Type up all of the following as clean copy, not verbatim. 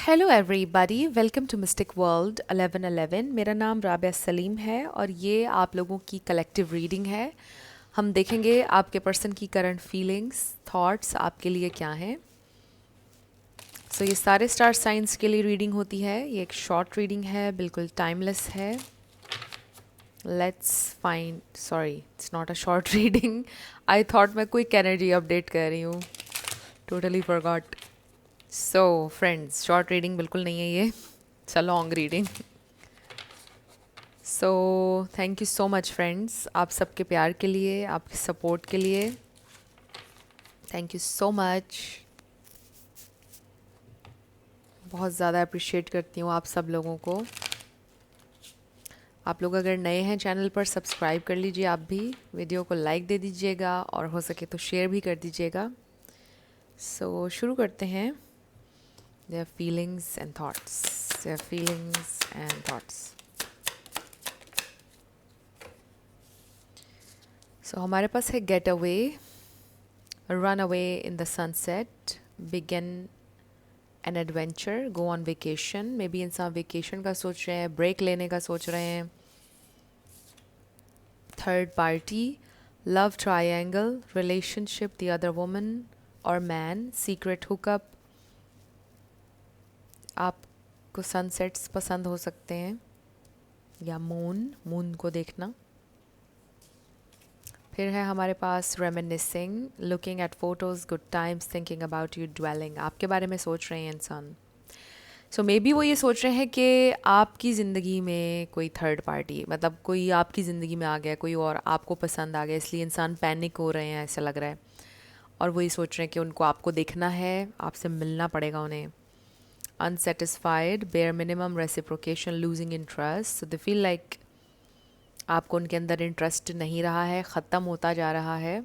Hello everybody, welcome to mystic world 1111। मेरा नाम राबिया सलीम है और ये आप लोगों की कलेक्टिव रीडिंग है। हम देखेंगे आपके पर्सन की करंट फीलिंग्स, थॉट्स आपके लिए क्या हैं। ये सारे स्टार साइंस के लिए रीडिंग होती है। ये एक शॉर्ट रीडिंग है, बिल्कुल टाइमलेस है। Let's find, sorry it's not a short reading. I thought मैं क्विक एनर्जी अपडेट कर रही हूँ, totally forgot. So friends, short reading बिल्कुल नहीं है ये, it's a long reading. So thank you so much friends, आप सबके प्यार के लिए, आपके सपोर्ट के लिए थैंक यू सो मच। बहुत ज़्यादा अप्रिशिएट करती हूँ आप सब लोगों को। आप लोग अगर नए हैं चैनल पर, सब्सक्राइब कर लीजिए। आप भी वीडियो को लाइक दे दीजिएगा और हो सके तो शेयर भी कर दीजिएगा। शुरू करते हैं। Their feelings and thoughts, their feelings and thoughts. हमारे पास है get away, run away in the sunset, begin an adventure, go on vacation। May be इंसान वेकेशन का सोच रहे हैं, ब्रेक लेने का सोच रहे हैं। Third party, love triangle, relationship, the other woman और मैन, सीक्रेट हुकअप। आपको सनसेट्स पसंद हो सकते हैं या मून को देखना। फिर है हमारे पास reminiscing, looking at photos, good times, thinking about you, dwelling. आपके बारे में सोच रहे हैं इंसान। मे बी वो ये सोच रहे हैं कि आपकी ज़िंदगी में कोई थर्ड पार्टी, मतलब कोई आपकी ज़िंदगी में आ गया, कोई और आपको पसंद आ गया, इसलिए इंसान पैनिक हो रहे हैं, ऐसा लग रहा है। और वो ये सोच रहे हैं कि उनको आपको देखना है, आपसे मिलना पड़ेगा उन्हें। Unsatisfied, bare minimum reciprocation, losing interest. They feel like आपको उनके अंदर इंटरेस्ट नहीं रहा है, ख़त्म होता जा रहा है।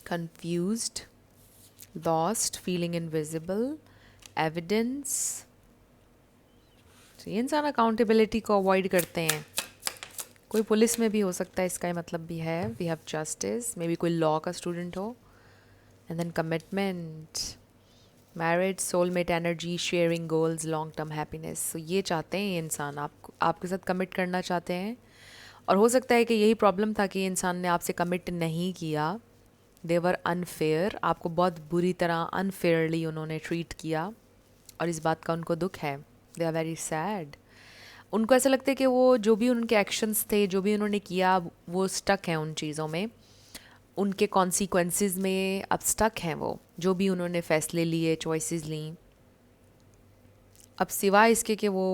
Confused, lost, feeling invisible, evidence. ये इंसान अकाउंटेबिलिटी को अवॉइड करते हैं। कोई पुलिस में भी हो सकता है, इसका मतलब भी है। We have justice, maybe कोई लॉ का स्टूडेंट हो। And then commitment, marriage, soulmate energy, sharing goals, long term happiness. ये चाहते हैं ये इंसान, आपके साथ कमिट करना चाहते हैं। और हो सकता है कि यही प्रॉब्लम था कि इंसान ने आपसे कमिट नहीं किया। देवर अनफेयर, आपको बहुत बुरी तरह अनफेयरली उन्होंने ट्रीट किया और इस बात का उनको दुख है। They are very sad. उनको ऐसा लगता है कि वो जो भी उनके एक्शंस थे, जो भी उन्होंने किया, वो स्टक हैं उन चीज़ों में, उनके कॉन्सिक्वेंसेस में अब स्टक हैं वो, जो भी उन्होंने फ़ैसले लिए, चॉइसेस ली। अब सिवाय इसके कि वो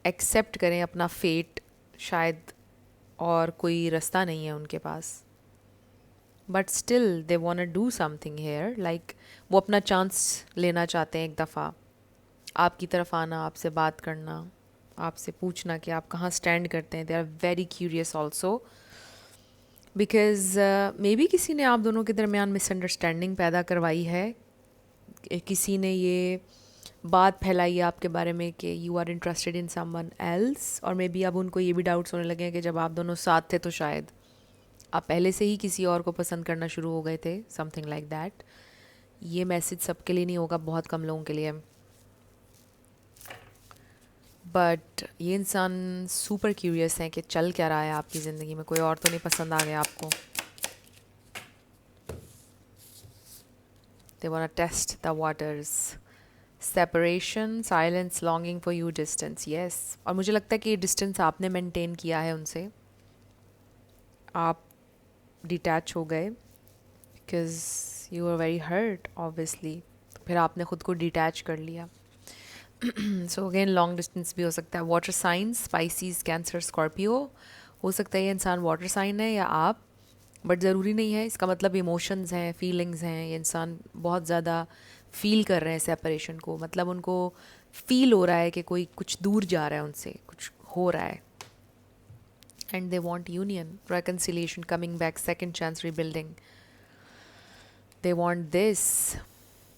एक्सेप्ट करें अपना फेट, शायद और कोई रास्ता नहीं है उनके पास। But still they want do something here, like वो अपना चांस लेना चाहते हैं एक दफ़ा। आपकी तरफ आना, आपसे बात करना, आपसे पूछना कि आप कहाँ स्टैंड करते हैं। They are very curious also, because maybe किसी ने आप दोनों के दरमियान मिसअंडरस्टैंडिंग पैदा करवाई है। किसी ने ये बात फैलाई है आपके बारे में कि you are interested in someone else. और मे बी अब उनको ये भी डाउट्स होने लगे हैं कि जब आप दोनों साथ थे तो शायद आप पहले से ही किसी और को पसंद करना शुरू हो गए थे, समथिंग लाइक दैट। ये मैसेज सबके लिए नहीं होगा, बहुत कम लोगों के लिए। बट ये इंसान सुपर क्यूरियस है कि चल क्या रहा है आपकी ज़िंदगी में, कोई और तो नहीं पसंद आ गया आपको। They want to test the waters. Separation, silence, longing for you, distance. Yes, और मुझे लगता है कि ये डिस्टेंस आपने मेंटेन किया है उनसे। आप डिटैच हो गए because you are very hurt obviously, तो फिर आपने ख़ुद को डिटैच कर लिया। सो अगेन लॉन्ग डिस्टेंस भी हो सकता है। Water science, species, cancer, Scorpio. हो सकता है ये इंसान वाटर साइन है या आप, बट ज़रूरी नहीं है। इसका मतलब इमोशंस हैं, फीलिंग्स हैं। ये इंसान बहुत ज़्यादा फील कर रहे हैं सेपरेशन को, मतलब उनको फील हो रहा है कि कोई कुछ दूर जा रहा है उनसे, कुछ हो रहा है। And they want union, reconciliation, coming back, second chance, rebuilding. They want this,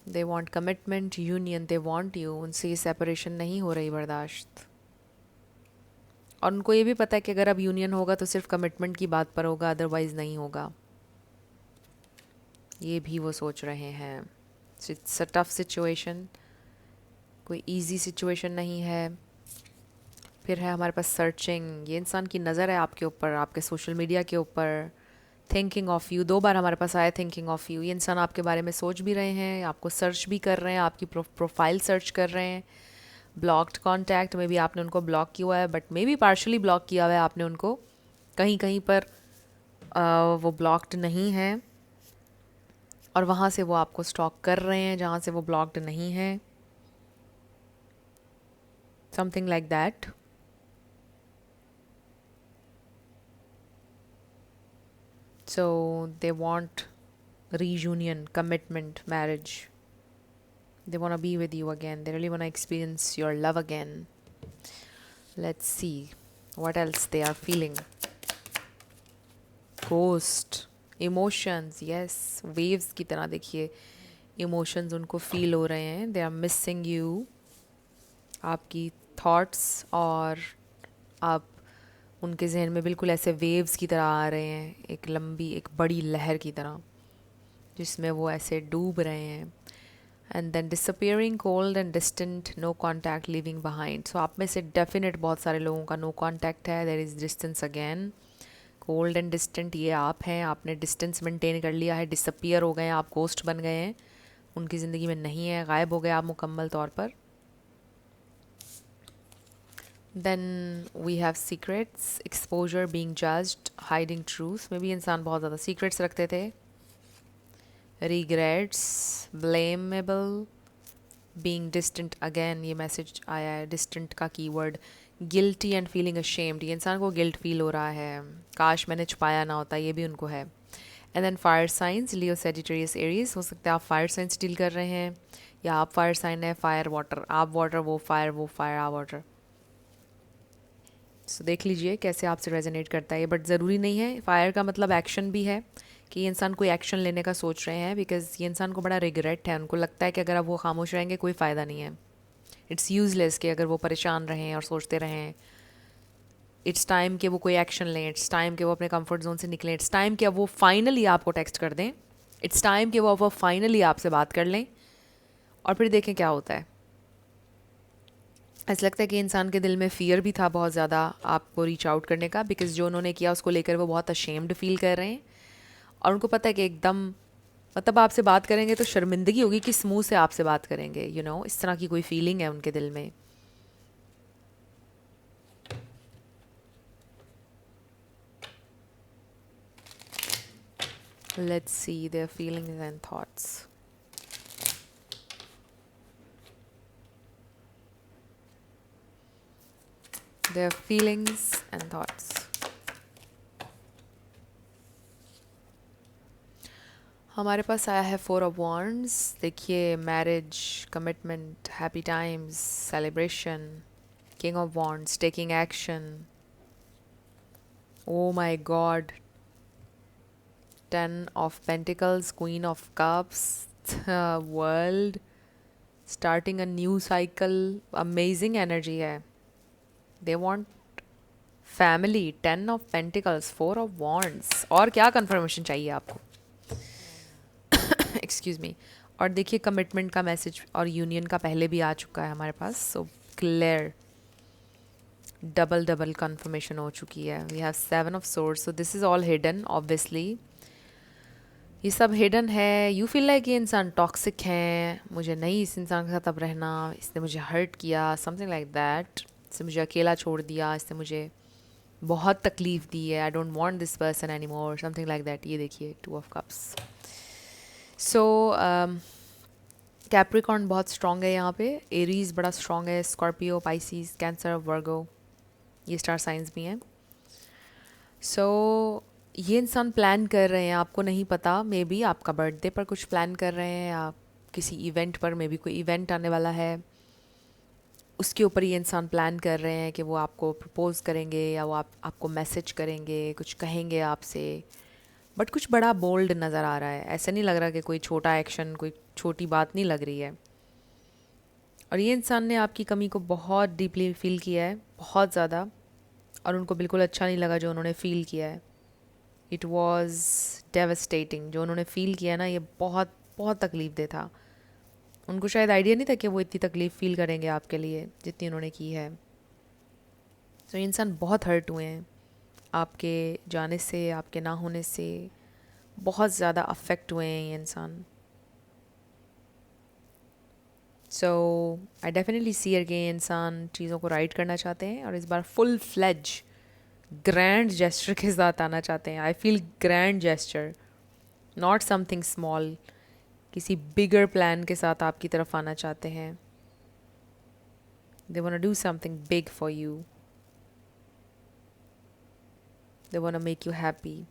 they want commitment, union, they want you. उनसे ये सेपरेशन नहीं हो रही बर्दाश्त। और उनको ये भी पता है कि अगर अब यूनियन होगा तो सिर्फ कमिटमेंट की बात पर होगा, अदरवाइज नहीं होगा। ये भी वो सोच रहे हैं। इट्स अ टफ सिचुएशन, कोई इजी सिचुएशन नहीं है। फिर है हमारे पास सर्चिंग, ये इंसान की नज़र है आपके ऊपर, आपके सोशल मीडिया के ऊपर। थिंकिंग ऑफ यू, 2 बार हमारे पास आया थिंकिंग ऑफ यू। ये इंसान आपके बारे में सोच भी रहे हैं, आपको सर्च भी कर रहे हैं, आपकी प्रोफाइल सर्च कर रहे हैं। ब्लॉक्ड कॉन्टैक्ट में भी आपने उनको ब्लॉक किया हुआ है, but may be partially block किया हुआ है आपने उनको, कहीं कहीं पर वो ब्लॉक्ड नहीं है, और वहाँ से वो आपको स्टॉक कर रहे हैं जहाँ से वो ब्लॉक्ड नहीं है, something like that. So they want reunion, commitment, marriage. They want to be with you again. They really want to experience your love again. Let's see what else they are feeling. Ghost, emotions, yes, waves की तरह देखिए emotions उनको feel हो रहे हैं. They are missing you. आपकी thoughts और आप उनके जहन में बिल्कुल ऐसे वेव्स की तरह आ रहे हैं, एक लंबी एक बड़ी लहर की तरह जिसमें वो ऐसे डूब रहे हैं। And then disappearing, cold and distant, no contact, living behind. So आप में से डेफिनेट बहुत सारे लोगों का नो कॉन्टैक्ट है, there is distance again. Cold and distant ये आप हैं, आपने डिस्टेंस मेंटेन कर लिया है, डिसअपियर हो गए हैं, आप गोस्ट बन गए हैं, उनकी ज़िंदगी में नहीं है, गायब हो गए आप मुकम्मल तौर पर। Then we have secrets, exposure, being judged, hiding truth। में भी इंसान बहुत ज़्यादा secrets रखते थे। Regrets, blameable, being distant again, ये message आया है, distant का keyword। Guilty and feeling ashamed, ये इंसान को guilt feel हो रहा है, काश मैंने छुपाया ना होता, ये भी उनको है। And then fire signs, Leo, Sagittarius, Aries। हो सकता है आप fire signs deal कर रहे हैं, या आप fire sign है, fire water, आप water वो fire आप water। सो देख लीजिए कैसे आपसे रेजोनेट करता है ये, बट ज़रूरी नहीं है। फायर का मतलब एक्शन भी है, कि ये इंसान कोई एक्शन लेने का सोच रहे हैं, बिकॉज ये इंसान को बड़ा रिग्रेट है, उनको लगता है कि अगर अब वो खामोश रहेंगे कोई फ़ायदा नहीं है, इट्स यूज़लेस कि अगर वो परेशान रहें और सोचते रहें। इट्स टाइम कि वो कोई एक्शन लें, इट्स टाइम कि वो अपने कंफर्ट जोन से निकलें, इट्स टाइम कि अब वो फाइनली आपको टेक्स्ट कर दें, इट्स टाइम कि वो फाइनली आपसे बात कर लें, और फिर देखें क्या होता है। ऐसा लगता है कि इंसान के दिल में फ़ियर भी था बहुत ज़्यादा आपको रीच आउट करने का, बिकॉज़ जो उन्होंने किया उसको लेकर वो बहुत अशेम्ड फील कर रहे हैं, और उनको पता है कि एकदम मतलब आपसे बात करेंगे तो शर्मिंदगी होगी, किस मुंह से आपसे बात करेंगे, इस तरह की कोई फीलिंग है उनके दिल में। Let's see their feelings and thoughts. Their feelings and thoughts. हमारे पास आया है 4 of Wands। देखिए marriage, commitment, happy times, celebration, king of wands, taking action. Oh my God, 10 of Pentacles, Queen of Cups, world, starting a new cycle, amazing energy है। They want family, 10 of Pentacles, 4 of Wands, और क्या confirmation चाहिए आपको। Excuse me. और देखिए commitment का message और union का पहले भी आ चुका है हमारे पास, सो क्लियर, डबल कंफर्मेशन हो चुकी है। We have 7 of Swords, so this is all hidden obviously, ये सब हिडन है। यू फील लाइक ये इंसान टॉक्सिक है, मुझे नहीं इस इंसान के साथ अब रहना, इसने मुझे हर्ट किया, समथिंग लाइक दैट, इसने मुझे अकेला छोड़ दिया, इसने मुझे बहुत तकलीफ़ दी है, I don't want this person any more, something like that. ये देखिए 2 of Cups। सो कैप्रिकॉर्न बहुत स्ट्रॉन्ग है यहाँ पे, एरीज बड़ा स्ट्रॉन्ग है, स्कॉर्पियो, पाइसीज, कैंसर, वर्गो, ये स्टार साइंस भी हैं। सो ये इंसान प्लान कर रहे हैं, आपको नहीं पता, मे बी आपका बर्थडे पर कुछ प्लान कर रहे हैं, या किसी इवेंट पर, मे बी कोई इवेंट आने वाला है, उसके ऊपर ये इंसान प्लान कर रहे हैं कि वो आपको प्रपोज करेंगे, या वो आपको मैसेज करेंगे, कुछ कहेंगे आपसे, बट कुछ बड़ा बोल्ड नज़र आ रहा है। ऐसा नहीं लग रहा कि कोई छोटा एक्शन, कोई छोटी बात नहीं लग रही है। और ये इंसान ने आपकी कमी को बहुत डीपली फील किया है, बहुत ज़्यादा, और उनको बिल्कुल अच्छा नहीं लगा जो उन्होंने फ़ील किया है। इट वॉज़ डेवस्टेटिंग, जो उन्होंने फ़ील किया ना, ये बहुत बहुत तकलीफ़ दे था। उनको शायद आइडिया नहीं था कि वो इतनी तकलीफ़ फ़ील करेंगे आपके लिए जितनी उन्होंने की है। तो ये इंसान बहुत हर्ट हुए हैं आपके जाने से, आपके ना होने से बहुत ज़्यादा अफेक्ट हुए हैं ये इंसान। सो आई डेफिनेटली सी कि ये इंसान चीज़ों को राइट करना चाहते हैं और इस बार फुल फ्लेज ग्रैंड जेस्चर के साथ आना चाहते हैं। I feel grand gesture, not something small, किसी बिगर प्लान के साथ आपकी तरफ आना चाहते हैं। They want to do something big for you, they want to make you happy.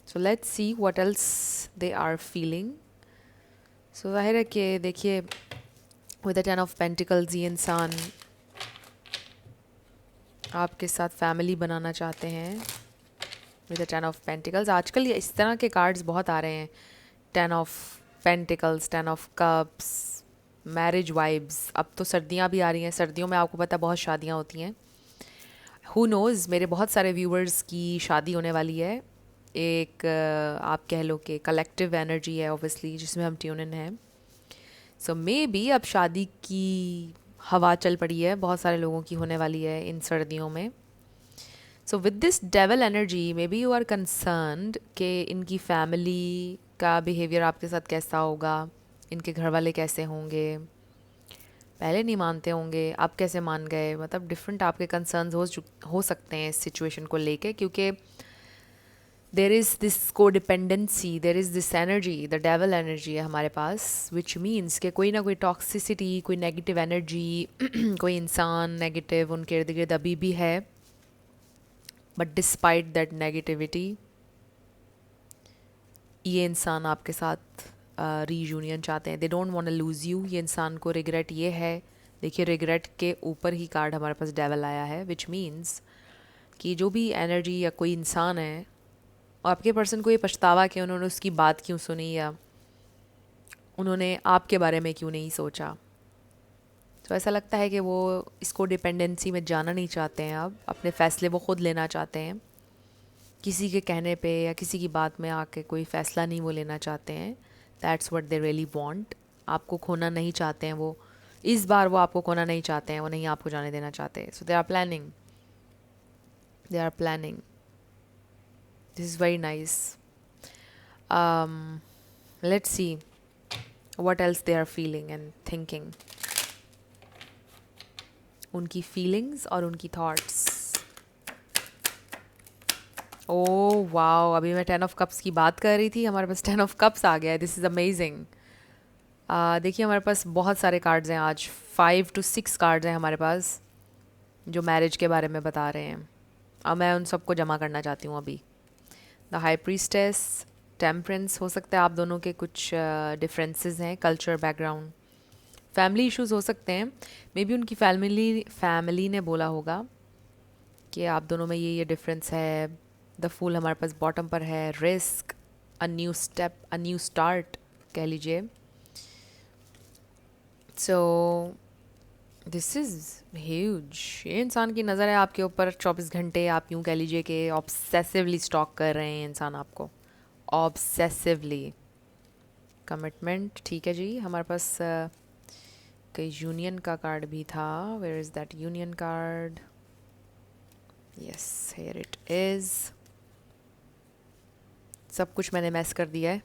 So let's see what else they are feeling. So जाहिर है कि देखिए विद द 10 ऑफ पेंटिकल्स ये इंसान आपके साथ फैमिली बनाना चाहते हैं। विद द 10 ऑफ पेंटिकल्स आजकल ये इस तरह के कार्ड्स बहुत आ रहे हैं, 10 of pentacles, 10 of cups, marriage vibes. अब तो सर्दियाँ भी आ रही हैं, सर्दियों में आपको पता है बहुत शादियाँ होती हैं। हु नोज़, मेरे बहुत सारे व्यूवर्स की शादी होने वाली है। एक आप कह लो कि कलेक्टिव एनर्जी है ऑब्वियसली जिसमें हम ट्यून इन हैं। सो मे बी अब शादी की हवा चल पड़ी है, बहुत सारे लोगों की होने वाली है इन सर्दियों में। So with this devil energy maybe you are concerned कि इनकी फैमिली का बिहेवियर आपके साथ कैसा होगा, इनके घर वाले कैसे होंगे, पहले नहीं मानते होंगे, आप कैसे मान गए। मतलब डिफरेंट आपके कंसर्न्स हो सकते हैं इस सिचुएशन को लेके, क्योंकि देर इज़ दिस को dependency, there is this energy, the devil energy है हमारे पास, विच मीन्स कि कोई ना कोई टॉक्सिसिटी, कोई नेगेटिव एनर्जी कोई इंसान नेगेटिव उनके इर्द गिर्द अभी भी है। बट डिस्पाइट दैट नेगेटिविटी ये इंसान आपके साथ रीयूनियन चाहते हैं। They don't want to lose you. ये इंसान को रिग्रेट ये है, देखिए रिग्रेट के ऊपर ही कार्ड हमारे पास डेवल आया है, विच मीन्स कि जो भी एनर्जी या कोई इंसान है, आपके पर्सन को ये पछतावा कि उन्होंने उसकी बात क्यों सुनी या उन्होंने आपके बारे में क्यों नहीं सोचा। तो ऐसा लगता है कि वो इसको डिपेंडेंसी में जाना नहीं चाहते हैं, अब अपने फ़ैसले वो ख़ुद लेना चाहते हैं, किसी के कहने पे या किसी की बात में आके कोई फ़ैसला नहीं वो लेना चाहते हैं। That's what they really want. आपको खोना नहीं चाहते हैं वो, इस बार वो आपको खोना नहीं चाहते हैं, वो नहीं आपको जाने देना चाहते। So they are planning, they are planning. This is very nice. Let's see what else they are feeling and thinking, उनकी फीलिंग्स और उनकी थॉट्स। ओह वाओ, अभी मैं 10 ऑफ कप्स की बात कर रही थी, हमारे पास 10 ऑफ कप्स आ गया है। This is amazing. देखिए हमारे पास बहुत सारे कार्ड्स हैं आज, 5 to 6 कार्ड्स हैं हमारे पास जो मैरिज के बारे में बता रहे हैं। अब मैं उन सबको जमा करना चाहती हूँ अभी। द हाई प्रीस्टेस, टेम्परेंस, हो सकता है आप दोनों के कुछ डिफरेंसेस हैं, कल्चर, बैकग्राउंड, फैमिली इश्यूज हो सकते हैं। मे बी उनकी फैमिली ने बोला होगा कि आप दोनों में ये डिफरेंस है। द फूल हमारे पास बॉटम पर है। Risk, a new step, a new start कह लीजिए। सो दिस इज़ ह्यूज। ये इंसान की नज़र है आपके ऊपर 24 घंटे, आप यूँ कह लीजिए कि ऑब्सेसिवली स्टॉक कर रहे हैं इंसान आपको, ऑब्सेसिवली। कमिटमेंट, ठीक है जी। हमारे पास कई यूनियन का कार्ड भी था। Where is that union card? Yes, here it is. सब कुछ मैंने मैस कर दिया है,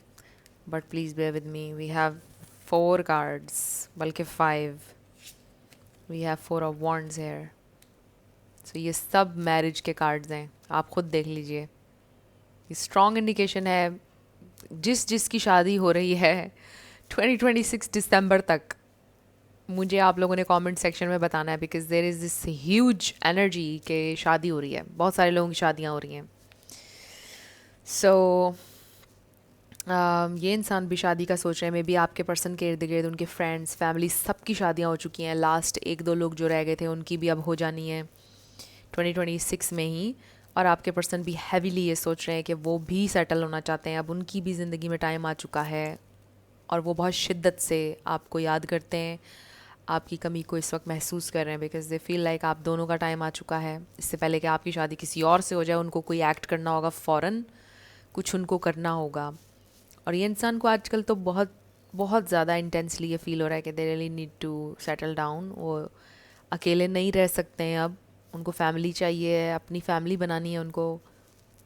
but please bear with me. We have 4 cards, बल्कि 5। We have 4 of wands here. So ये सब मैरिज के कार्ड्स हैं, आप खुद देख लीजिए। ये स्ट्रॉन्ग इंडिकेशन है जिसकी शादी हो रही है 2026 दिसंबर तक। मुझे आप लोगों ने कमेंट सेक्शन में बताना है, because there is this huge energy के शादी हो रही है, बहुत सारे लोगों की शादियाँ हो रही हैं। सो ये इंसान भी शादी का सोच रहे हैं। मे बी आपके पर्सन के इर्द गिर्द उनके फ्रेंड्स, फैमिली, सबकी शादियाँ हो चुकी हैं। लास्ट 1-2 लोग जो रह गए थे उनकी भी अब हो जानी है 2026 में ही। और आपके पर्सन भी हैवीली ये सोच रहे हैं कि वो भी सेटल होना चाहते हैं, अब उनकी भी ज़िंदगी में टाइम आ चुका है और वो बहुत शिद्दत से आपको याद करते हैं, आपकी कमी को इस वक्त महसूस कर रहे हैं, बिकॉज दे फील लाइक आप दोनों का टाइम आ चुका है। इससे पहले कि आपकी शादी किसी और से हो जाए, उनको कोई एक्ट करना होगा फ़ौरन, कुछ उनको करना होगा। और ये इंसान को आजकल तो बहुत बहुत ज़्यादा इंटेंसली ये फील हो रहा है कि they really need to settle down. वो अकेले नहीं रह सकते हैं अब, उनको फैमिली चाहिए, अपनी फैमिली बनानी है उनको।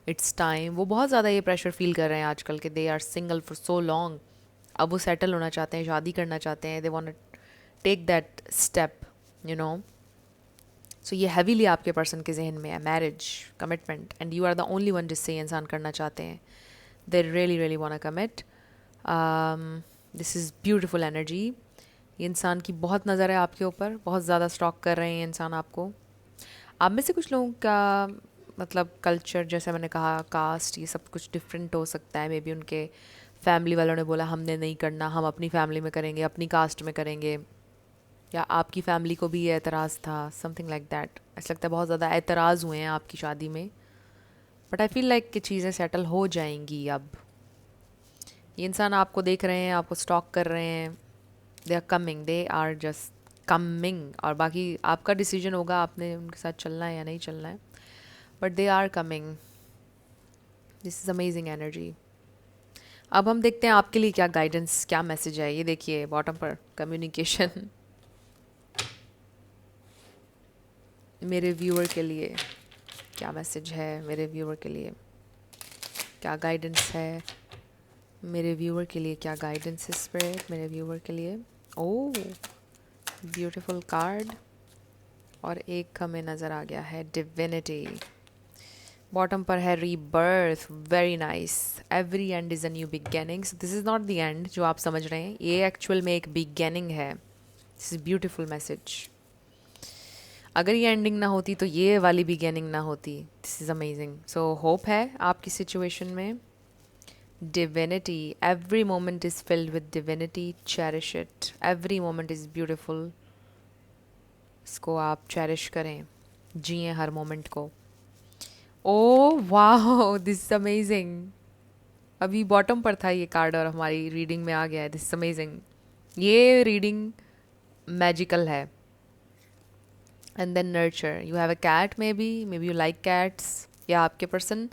It's time. वो बहुत ज़्यादा ये प्रेशर फील कर रहे हैं आजकल के, they are single for so long. अब वो सेटल होना चाहते हैं, शादी करना चाहते हैं, they want take that step, you know. So ये हैवीली आपके पर्सन के जहन में है, marriage, commitment, and you are the only one जिससे ये इंसान करना चाहते हैं। They really really want commit. This is beautiful energy. ये इंसान की बहुत नज़र है आपके ऊपर, बहुत ज़्यादा स्टॉक कर रहे हैं इंसान आपको। आप में से कुछ लोगों का मतलब कल्चर, जैसे मैंने कहा, कास्ट, ये सब कुछ डिफरेंट हो सकता है। मे बी उनके फैमिली वालों ने बोला हमने नहीं करना, हम अपनी फैमिली में करेंगे, अपनी कास्ट में करेंगे, या आपकी फैमिली को भी ये एतराज़ था, समथिंग लाइक दैट। ऐसा लगता है बहुत ज़्यादा एतराज़ हुए हैं आपकी शादी में। बट आई फील लाइक कि चीज़ें सेटल हो जाएंगी अब। ये इंसान आपको देख रहे हैं, आपको स्टॉक कर रहे हैं, they are coming, they are just coming. और बाकी आपका डिसीजन होगा, आपने उनके साथ चलना है या नहीं चलना है, but they are coming. This is amazing energy. अब हम देखते हैं आपके लिए क्या गाइडेंस, क्या मैसेज है। ये देखिए बॉटम पर कम्युनिकेशन। मेरे व्यूअर के लिए क्या मैसेज है, मेरे व्यूअर के लिए क्या गाइडेंस है, मेरे व्यूअर के लिए क्या गाइडेंस है स्पिरिट, मेरे व्यूअर के लिए। Oh beautiful card. और एक हमें नज़र आ गया है डिविनिटी। बॉटम पर है rebirth, very nice. Every and is a new beginning. This is not the end जो आप समझ रहे हैं, ये एक्चुअल में एक बिगेनिंग है। This is beautiful message. अगर ये एंडिंग ना होती तो ये वाली बिगेनिंग ना होती। This is amazing. So hope है आपकी सिचुएशन में। Divinity, every moment is filled with divinity, cherish it. Every moment is beautiful. इसको आप चेरिश करें, जिए हर मोमेंट को। ओ वाह, दिस इज अमेजिंग। अभी बॉटम पर था ये कार्ड और हमारी रीडिंग में आ गया है। This is amazing. ये रीडिंग मैजिकल है। And then nurture, you have a cat, maybe you like cats, या आपके person.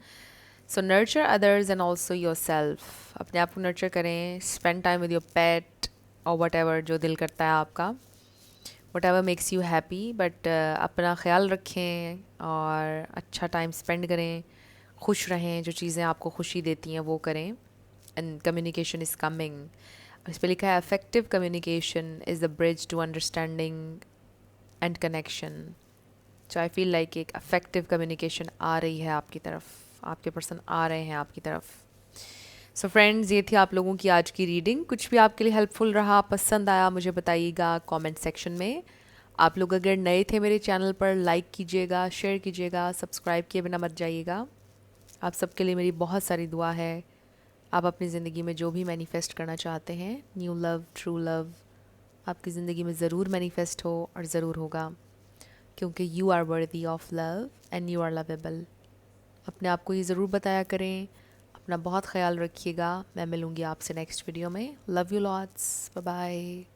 So nurture others and also yourself. अपने आप को नर्चर करें, spend time with your pet और whatever जो दिल करता है आपका, whatever makes you happy. But अपना ख्याल रखें और अच्छा टाइम स्पेंड करें, खुश रहें, जो चीज़ें आपको खुशी देती हैं वो करें। And communication is coming. इस पर लिखा है effective communication is the bridge to understanding and connection. So I feel like एक अफेक्टिव कम्युनिकेशन आ रही है आपकी तरफ, आपके पर्सन आ रहे हैं आपकी तरफ। सो फ्रेंड्स, ये थी आप लोगों की आज की रीडिंग। कुछ भी आपके लिए हेल्पफुल रहा, पसंद आया, मुझे बताइएगा कमेंट सेक्शन में। आप लोग अगर नए थे मेरे चैनल पर, लाइक कीजिएगा, शेयर कीजिएगा, सब्सक्राइब किए बिना मत जाइएगा। आप सबके लिए मेरी बहुत सारी दुआ है। आप अपनी ज़िंदगी में जो भी मैनिफेस्ट करना चाहते हैं, न्यू लव, ट्रू लव, आपकी ज़िंदगी में ज़रूर मैनिफेस्ट हो और ज़रूर होगा, क्योंकि you are worthy of love and you are lovable. अपने आप को ये ज़रूर बताया करें। अपना बहुत ख्याल रखिएगा। मैं मिलूँगी आपसे नेक्स्ट वीडियो में। Love you lots, bye bye.